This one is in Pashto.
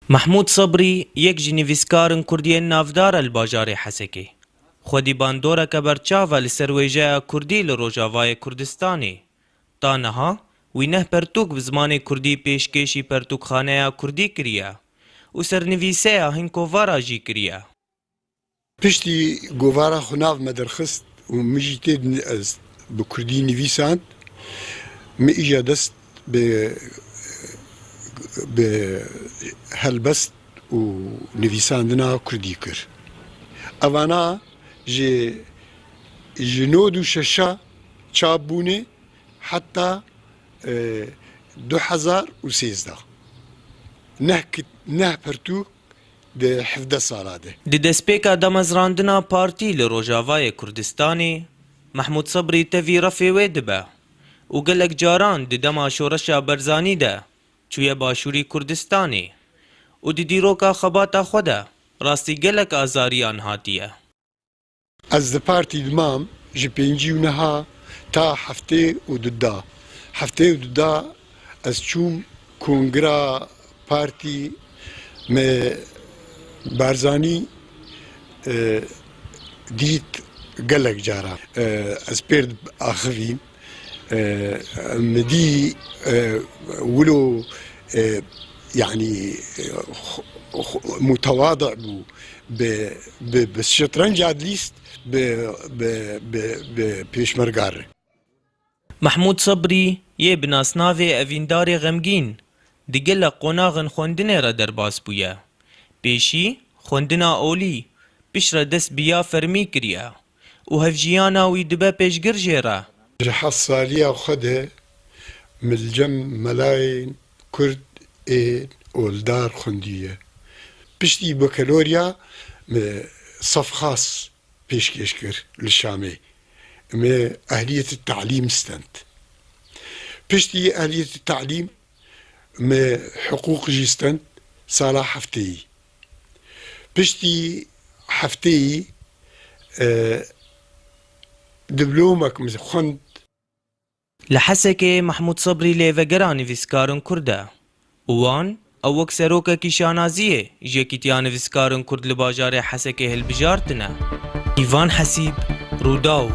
محمود صبری یک جنیویسکارن کردی نافدار الباجار حسکی. خودی باندورا که برچاو لسرویجه کردی لروجاوای کردستانی. تا نها وینه پرتوک بزمان کردی پیشکشی پرتوک خانه کردی کریه و سرنویسه هنکووارا جی کریه. پشتی گوارا خناف مدرخست و مجیتید از بکردی نویساند می ایجا دست به هلبست و نویساندنا کردی کر. اوانا جنود و ششا چاب بونه حتی 2013 نه پرتوک ده 17 ساله ده. دی دسپیکا دمزراندنا پارتی لروجاوای کردستانی محمود صبری تفی رفیوه دبه و گلک جاران دی دما شورشا برزانی ده چوی باشوری کردستانی و دی دیروکا خباتا خوده راستی گلک آزاریان هاتیه. از پارتی دمام جی پنجی و نها تا هفته و دودا از چوم کنگرا پارتی م بارزانی دیت گلک جارا از پرد آخویم مدی ولو يعني متواضع بالشطرنج ادليست بيشمرقار. محمود صبری یه بناسناوی اویندار غمگین دیگل قناغن خوندنه را درباس بویا. پیشی خوندنا اولی پیش را دست بیا فرمی کریا و هفجیانا وی دبه پیشگر جیرا. الحصالية خده من الجم ملايين كرد اولدار خندية بشتي بكالوريا صف خاص بيشكر للشامي ما أهلية التعليم ستنت بشتي أهلية التعليم ما حقوق جيستنت صلاح حفتي بشتي حفتي دبلومك خند لحسكي محمود صبري ليفقرا نفسكارن كردا وان اوك سروكا كيشانازيه جيكيتيا نفسكارن كرد لباجاري حسكي هالبجارتنا. ايفان حسيب روداو.